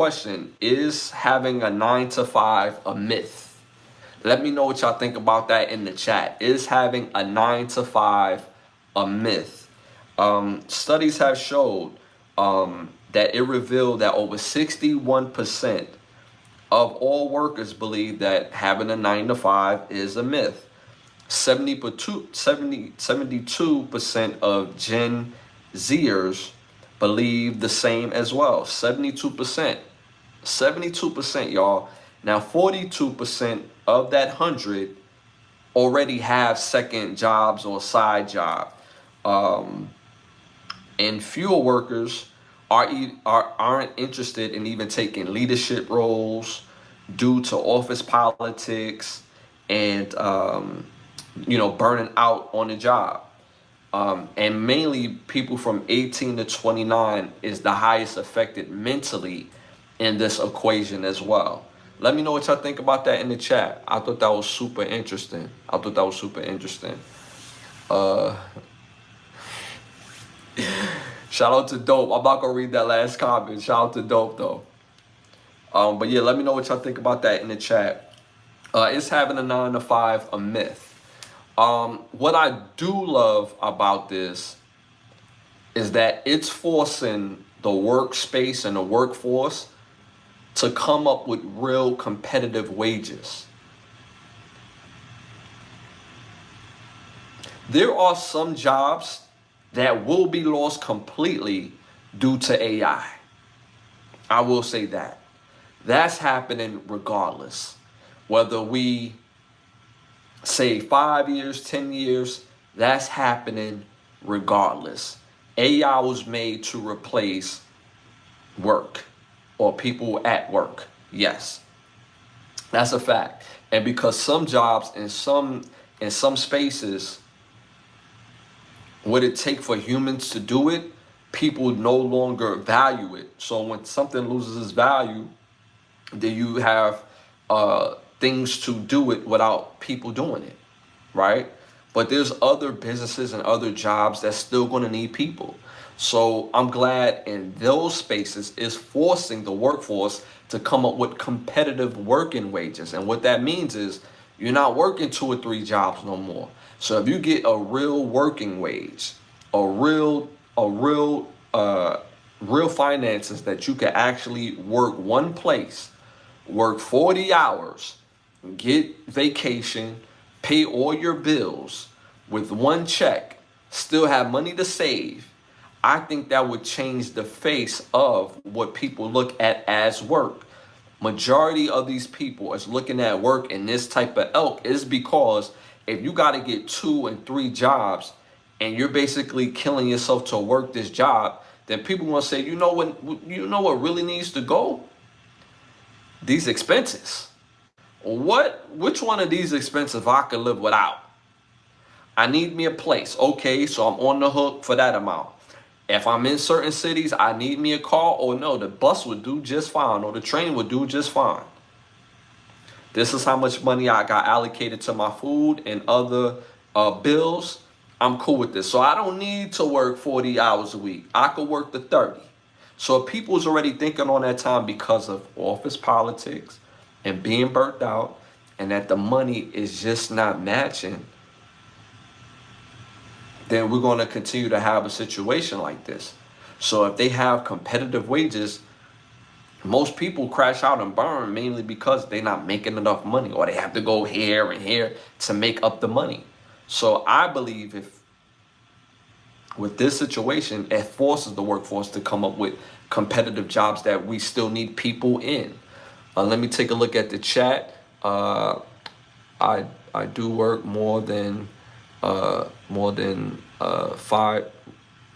question, is having a 9 to 5 a myth? Let me know what y'all think about that in the chat. Is having a 9 to 5 a myth? Studies have showed that it revealed that over 61% of all workers believe that having a 9 to 5 is a myth. 72% of Gen Zers believe the same as well. 72%. 72%, y'all. Now, 42% of that 100 already have second jobs or side job. And fewer workers aren't interested in even taking leadership roles due to office politics and burning out on the job. And mainly people from 18 to 29 is the highest affected mentally in this equation as well. Let me know what y'all think about that in the chat. I thought that was super interesting. Shout out to Dope. I'm not gonna read that last comment. Shout out to Dope though. But yeah, let me know what y'all think about that in the chat. Is having a 9 to 5 a myth? What I do love about this is that it's forcing the workspace and the workforce to come up with real competitive wages. There are some jobs that will be lost completely due to AI. I will say that. That's happening regardless. Whether we say 5 years, 10 years, that's happening regardless. AI was made to replace work or people at work. Yes, that's a fact. And because some jobs in some spaces, what it take for humans to do it, people no longer value it. So when something loses its value, then you have things to do it without people doing it, right? But there's other businesses and other jobs that's still going to need people. So I'm glad in those spaces is forcing the workforce to come up with competitive working wages. And what that means is you're not working 2 or 3 jobs no more. So if you get a real working wage, real finances that you can actually work one place, work 40 hours, get vacation, pay all your bills with one check, still have money to save, I think that would change the face of what people look at as work. Majority of these people is looking at work in this type of ilk is because if you got to get 2 and 3 jobs and you're basically killing yourself to work this job, then people want to say, you know what really needs to go? These expenses. Which one of these expenses I could live without? I need me a place. Okay, so I'm on the hook for that amount. If I'm in certain cities, I need me a car. Or no, the bus would do just fine, or the train would do just fine. This is how much money I got allocated to my food and other bills. I'm cool with this. So I don't need to work 40 hours a week. I could work the 30. So if people's already thinking on that time because of office politics and being burnt out and that the money is just not matching, then we're going to continue to have a situation like this. So if they have competitive wages, most people crash out and burn mainly because they're not making enough money or they have to go here and here to make up the money. So I believe if with this situation, it forces the workforce to come up with competitive jobs that we still need people in. Let me take a look at the chat. I do work more than 5.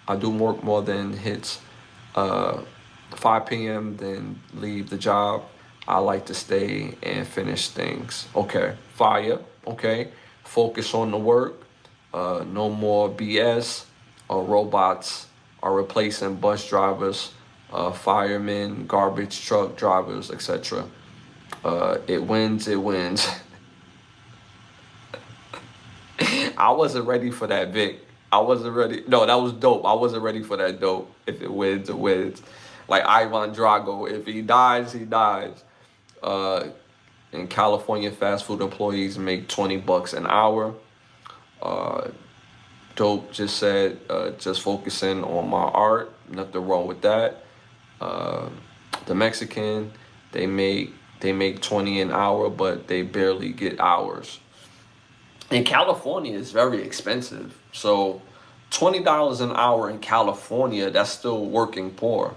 I do work more than hits 5 p.m. then leave the job. I like to stay and finish things. Okay, fire. Okay, focus on the work. No more BS. Robots are replacing bus drivers, firemen, garbage truck drivers, etc. It wins. I wasn't ready for that, Vic. I wasn't ready. No, that was dope. I wasn't ready for that dope. If it wins, it wins. like Ivan Drago. If he dies, he dies. Uh, in California, fast food employees make $20 an hour. Uh, Dope just said, just focusing on my art. Nothing wrong with that. Uh, the Mexican, they make 20 an hour, but they barely get hours. In California, it's very expensive. So $20 an hour in California, that's still working poor.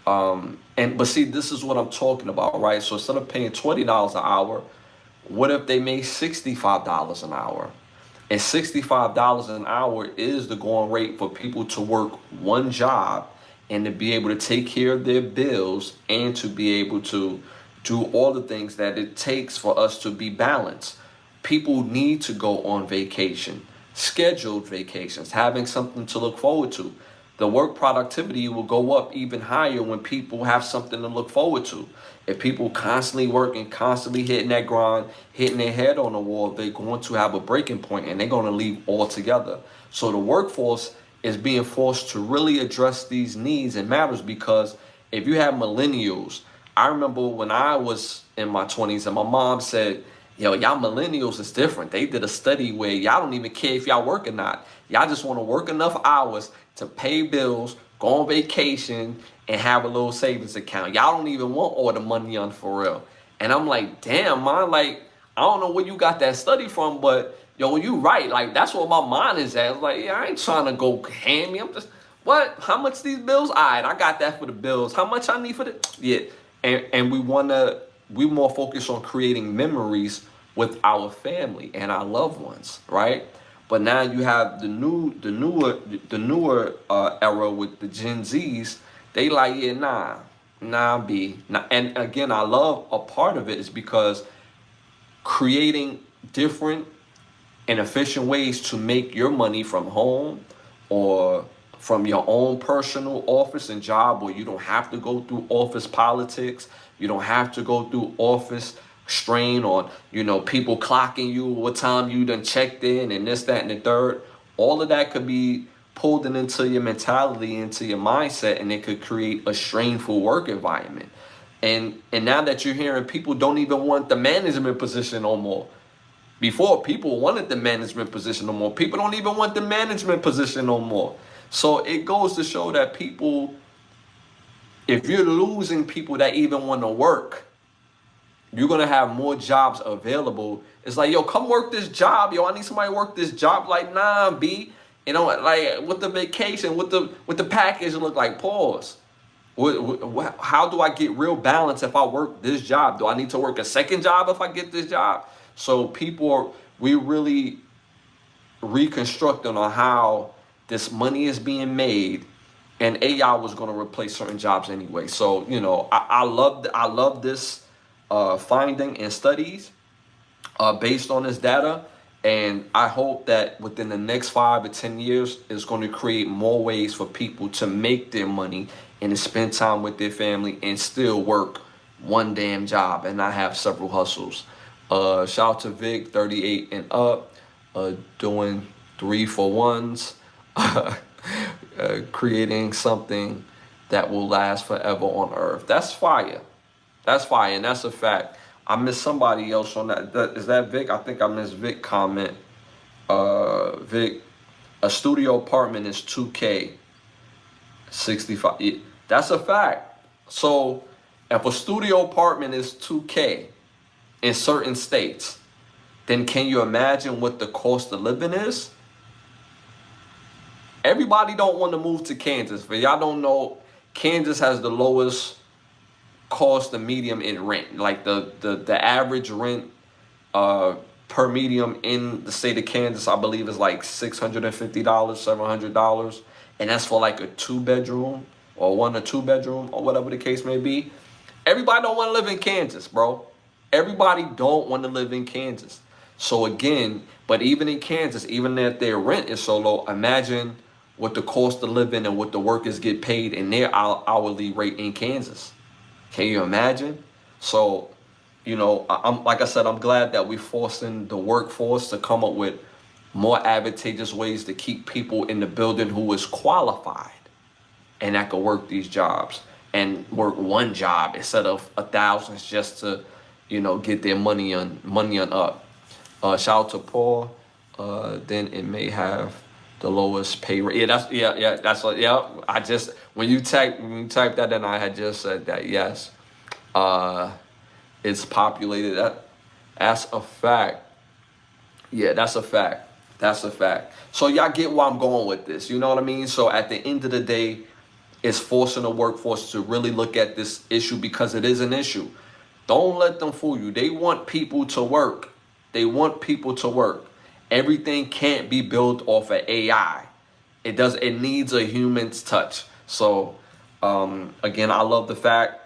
And but see, this is what I'm talking about, right? So instead of paying $20 an hour, what if they made $65 an hour? And $65 an hour is the going rate for people to work one job and to be able to take care of their bills and to be able to do all the things that it takes for us to be balanced. People need to go on vacation, scheduled vacations, having something to look forward to. The work productivity will go up even higher when people have something to look forward to. If people constantly working, constantly hitting that grind, hitting their head on the wall, they're going to have a breaking point and they're going to leave altogether. So the workforce is being forced to really address these needs and matters, because if you have millennials, I remember when I was in my 20s and my mom said, yo, y'all millennials is different. They did a study where y'all don't even care if y'all work or not. Y'all just want to work enough hours to pay bills, go on vacation, and have a little savings account. Y'all don't even want all the money on for real. And I'm like, damn, man, like, I don't know where you got that study from, but yo, you right. Like, that's what my mind is at. It's like, yeah, I ain't trying to go hand me. I'm just, what? How much these bills? All right, I got that for the bills. How much I need for the, yeah. And we more focused on creating memories with our family and our loved ones, right? But now you have the newer era with the Gen Zs. They like, yeah, nah, B. Nah. And again, I love a part of it is because creating different and efficient ways to make your money from home or from your own personal office and job, where you don't have to go through office politics. You don't have to go through office strain on, people clocking you, what time you done checked in and this, that, and the third. All of that could be pulled into your mentality, into your mindset, and it could create a strainful work environment. And now that you're hearing people don't even want the management position no more. Before, people wanted the management position no more. People don't even want the management position no more. So it goes to show that people, if you're losing people that even want to work, you're going to have more jobs available. It's like, yo, come work this job. Yo, I need somebody to work this job. Like, nah, B. Like, with the vacation, with the package, look like, pause. How do I get real balance if I work this job? Do I need to work a second job if I get this job? So we really reconstructing on how this money is being made, and AI was going to replace certain jobs anyway. So, I love this finding and studies based on this data. And I hope that within the next 5 or 10 years, it's going to create more ways for people to make their money and to spend time with their family and still work one damn job and not have several hustles. Shout out to Vic, 38 and up, doing 3-for-1s, creating something that will last forever on earth. That's fire. That's fire, and that's a fact. I missed somebody else on that. Is that Vic? I think I missed Vic comment. Vic, a studio apartment is $2K, 65. That's a fact. So if a studio apartment is $2K in certain states, then can you imagine what the cost of living is? Everybody don't want to move to Kansas. For y'all don't know, Kansas has the lowest cost of medium in rent. Like the average rent per medium in the state of Kansas, I believe, is like $650, $700, and that's for like a 2-bedroom or 1 or 2 bedroom or whatever the case may be. Everybody don't want to live in Kansas, bro. Everybody don't want to live in Kansas. So again, but even in Kansas, even if their rent is so low, imagine what the cost of living and what the workers get paid in their hourly rate in Kansas. Can you imagine? So, I'm like I said, I'm glad that we're forcing the workforce to come up with more advantageous ways to keep people in the building who is qualified and that can work these jobs. and work one job instead of thousands just to, get their money on up. Shout out to Paul. Then it may have the lowest pay rate. That's what. Yeah, I just when you type that in, I had just said that. Yes, it's populated. That's a fact. Yeah, that's a fact. That's a fact. So y'all get where I'm going with this. You know what I mean? So at the end of the day, it's forcing the workforce to really look at this issue because it is an issue. Don't let them fool you. They want people to work. They want people to work. Everything can't be built off of AI. It needs a human's touch. So again, I love the fact